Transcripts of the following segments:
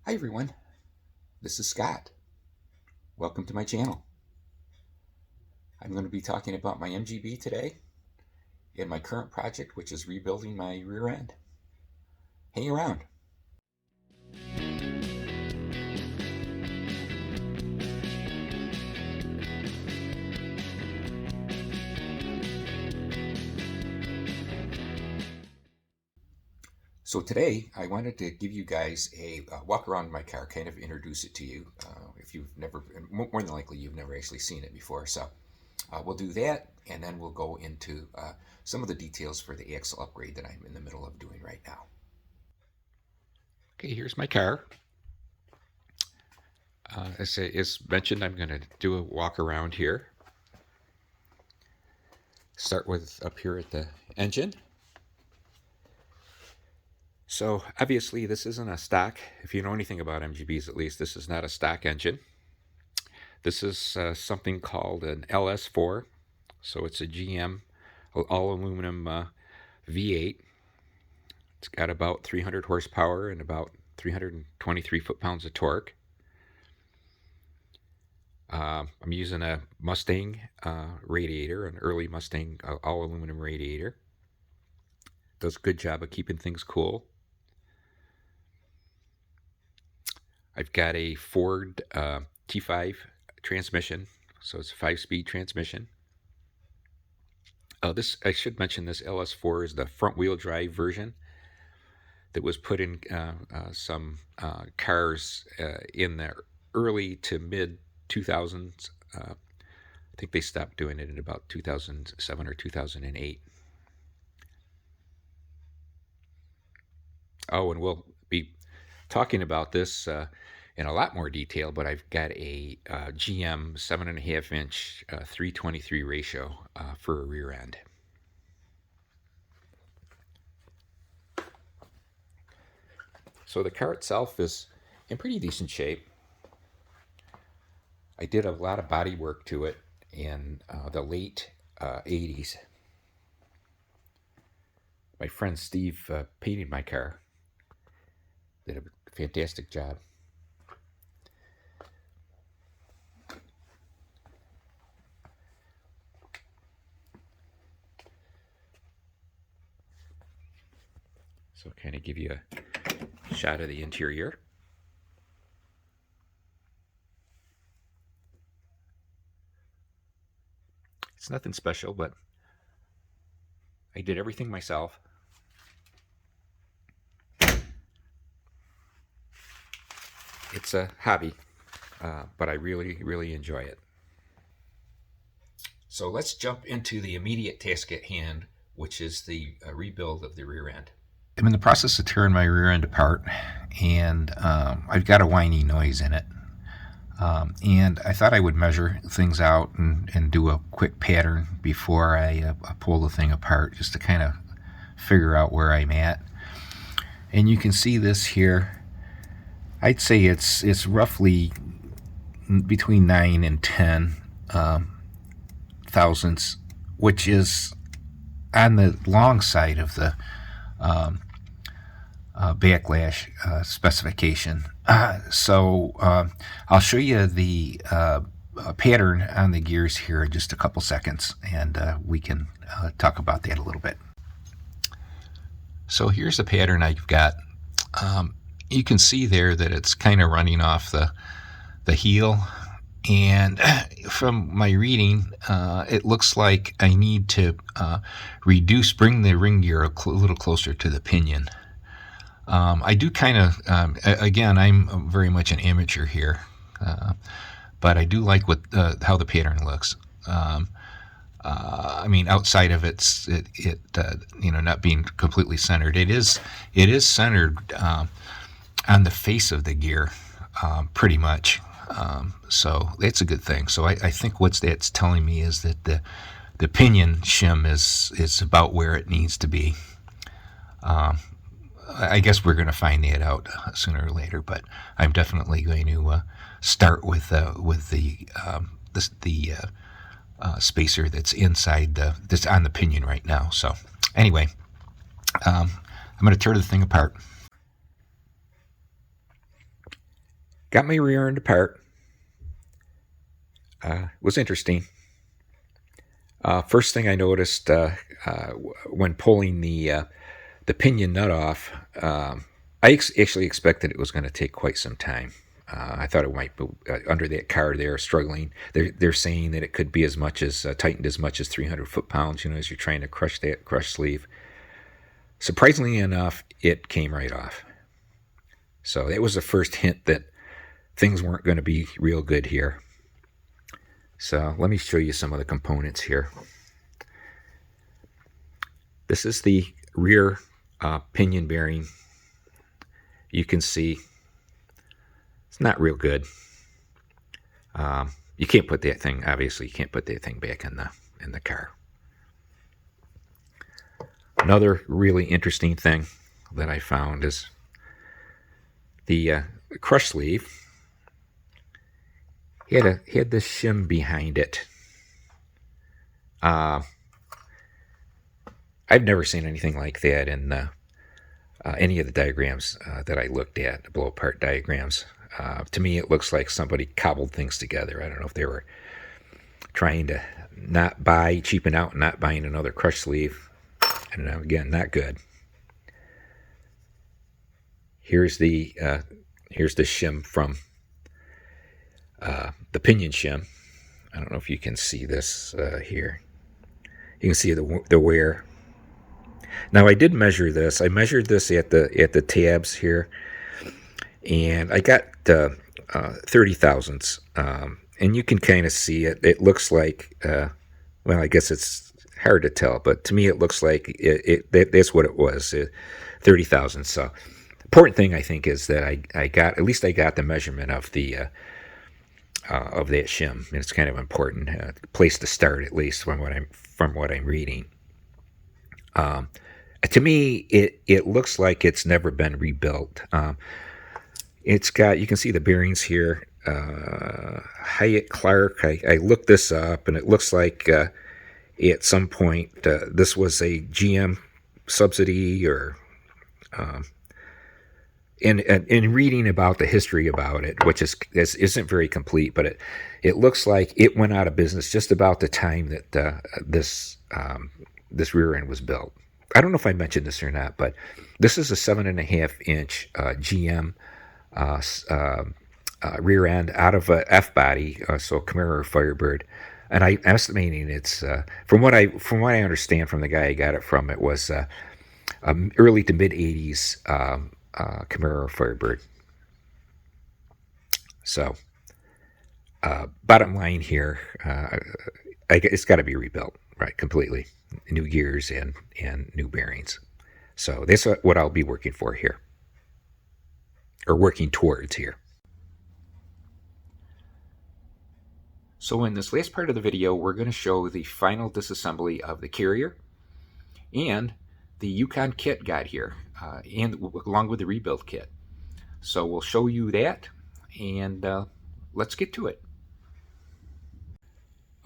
Hi everyone, this is Scott. Welcome to my channel. I'm going to be talking about my MGB today and my current project, which is rebuilding my rear end. Hang around. So today I wanted to give you guys a walk around my car, kind of introduce it to you. If you've never, more than likely you've never actually seen it before. So we'll do that, and then we'll go into some of the details for the axle upgrade that I'm in the middle of doing right now. Okay, here's my car. As mentioned, I'm going to do a walk around here. Start with up here at the engine. So obviously this isn't a stock, if you know anything about MGBs at least, this is not a stock engine. This is something called an LS4. So it's a GM all-aluminum V8. It's got about 300 horsepower and about 323 foot-pounds of torque. I'm using a Mustang radiator, an early Mustang all-aluminum radiator. Does a good job of keeping things cool. I've got a Ford T5 transmission, so it's a 5-speed transmission. I should mention this LS4 is the front-wheel drive version that was put in some cars in the early to mid-2000s. I think they stopped doing it in about 2007 or 2008. Oh, and we'll be talking about this in a lot more detail, but I've got a GM 7.5-inch 3:23 ratio for a rear end. So the car itself is in pretty decent shape. I did a lot of body work to it in the late 80s. My friend Steve painted my car. Did a fantastic job. So kind of give you a shot of the interior. It's nothing special, but I did everything myself. It's a hobby, but I really enjoy it. So let's jump into the immediate task at hand, which is the rebuild of the rear end. I'm in the process of tearing my rear end apart, and I've got a whiny noise in it. And I thought I would measure things out and do a quick pattern before I pull the thing apart, just to kind of figure out where I'm at. And you can see this here. I'd say it's roughly between 9 and 10 thousandths, which is on the long side of the backlash specification. So I'll show you the pattern on the gears here in just a couple seconds, and we can talk about that a little bit. So here's the pattern I've got. You can see there that it's kind of running off the heel, and from my reading it looks like I need to bring the ring gear a little closer to the pinion. I do kind of, again, I'm very much an amateur here, but I do like how the pattern looks. I mean, outside of it not being completely centered, it is centered on the face of the gear, pretty much. So that's a good thing. So I think what that's telling me is that the pinion shim is about where it needs to be. I guess we're going to find that out sooner or later, but I'm definitely going to start with the spacer that's inside that's on the pinion right now. So anyway, I'm going to tear the thing apart. Got my rear end apart. It was interesting. First thing I noticed when pulling the pinion nut off, I actually expected it was going to take quite some time. I thought it might be under that car there struggling. They're saying that it could be as much as tightened as much as 300 foot-pounds. As you're trying to crush that crush sleeve. Surprisingly enough, it came right off. So that was the first hint that things weren't going to be real good here. So let me show you some of the components here. This is the rear pinion bearing. You can see it's not real good. You can't put that thing, obviously you can't put that thing back in the car. Another really interesting thing that I found is the crush sleeve had this shim behind it. I've never seen anything like that in any of the diagrams that I looked at, the blow apart diagrams. To me, it looks like somebody cobbled things together. I don't know if they were trying to not buy, cheaping out, and not buying another crush sleeve. I don't know. Again, not good. Here's the shim from the pinion shim. I don't know if you can see this here. You can see the wear. Now I did measure this. I measured this at the tabs here, and I got 30 thousandths. And you can kind of see it. It looks like, well, I guess it's hard to tell, but to me it looks like that's what it was, 30 thousandths. So important thing I think is that I got the measurement of the of that shim, and it's kind of important place to start, at least from what I'm reading. To me, it looks like it's never been rebuilt. It's got, you can see the bearings here. Hyatt Clark. I looked this up, and it looks like at some point this was a GM subsidy, or in reading about the history about it, which isn't very complete, but it looks like it went out of business just about the time that this rear end was built. I don't know if I mentioned this or not, but this is a 7.5-inch GM rear end out of a F body, so Camaro Firebird, and I'm estimating it's from what I understand from the guy I got it from, it was early to mid 80s Camaro Firebird. So bottom line here, it's got to be rebuilt, right, completely. New gears and new bearings. So that's what I'll be working for here, or working towards here. So in this last part of the video, we're going to show the final disassembly of the carrier and the Yukon kit got here, and along with the rebuild kit. So we'll show you that, and let's get to it.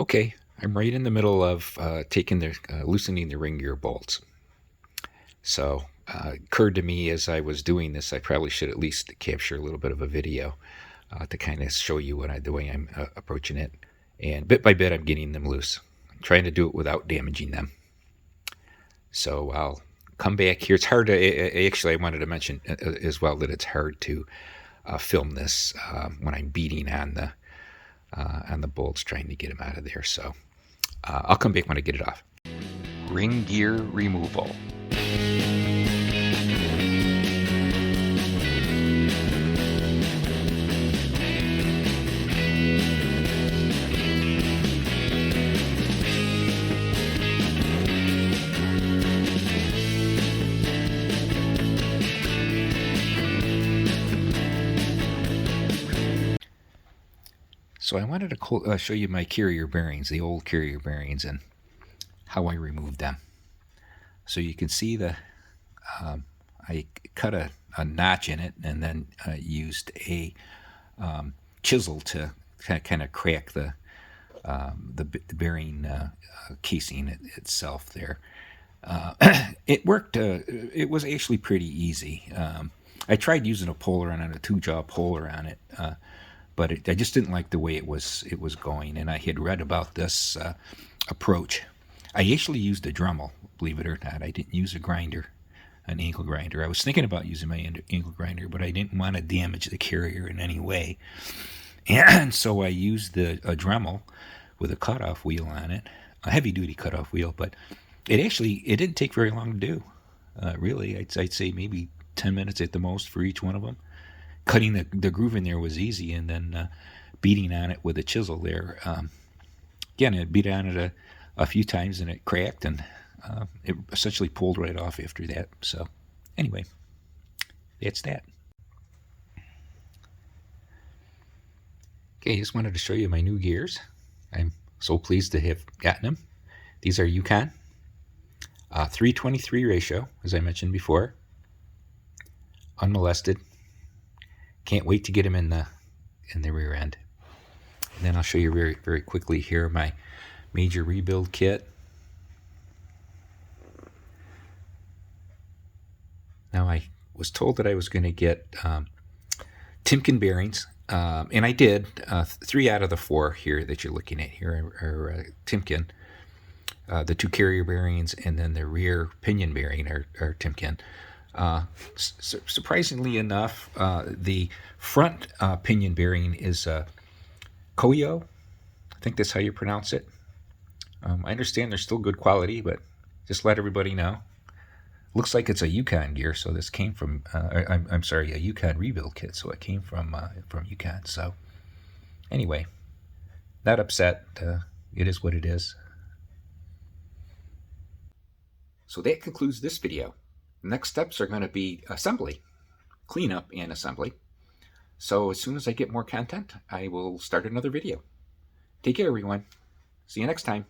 Okay, I'm right in the middle of loosening the ring gear bolts. So occurred to me as I was doing this, I probably should at least capture a little bit of a video to kind of show you the way I'm approaching it. And bit by bit, I'm getting them loose. I'm trying to do it without damaging them. So I'll come back here. It's hard to, actually I wanted to mention as well that it's hard to film this when I'm beating on the bolts, trying to get them out of there. So I'll come back when I get it off. Ring gear removal. So I wanted to show you my carrier bearings, the old carrier bearings, and how I removed them. So you can see I cut a notch in it, and then used a chisel to kind of crack the bearing casing itself there. It worked. It was actually pretty easy. I tried using a puller on it, a 2-jaw puller on it, but I just didn't like the way it was going. And I had read about this approach. I actually used a Dremel, believe it or not. I didn't use a grinder, an angle grinder. I was thinking about using my angle grinder, but I didn't want to damage the carrier in any way. And so I used a Dremel with a cutoff wheel on it, a heavy-duty cutoff wheel, but it didn't take very long to do. Really, I'd say maybe 10 minutes at the most for each one of them. Cutting the groove in there was easy, and then beating on it with a chisel there. Again, I beat on it a few times, and it cracked, and it essentially pulled right off after that. So anyway, that's that. Okay, just wanted to show you my new gears. I'm so pleased to have gotten them. These are Yukon. 3:23 ratio, as I mentioned before. Unmolested. Can't wait to get them in the rear end. And then I'll show you very, very quickly here my major rebuild kit. Now, I was told that I was going to get Timken bearings, and I did. 3 out of the 4 here that you're looking at here are Timken. The 2 carrier bearings and then the rear pinion bearing are Timken. Surprisingly enough, the front pinion bearing is Koyo. I think that's how you pronounce it. I understand they're still good quality, but just let everybody know. Looks like it's a Yukon gear, so this came from, I'm sorry, a Yukon rebuild kit, so it came from Yukon. So anyway, not upset. It is what it is. So that concludes this video. Next steps are going to be assembly, cleanup and assembly. So as soon as I get more content, I will start another video. Take care, everyone. See you next time.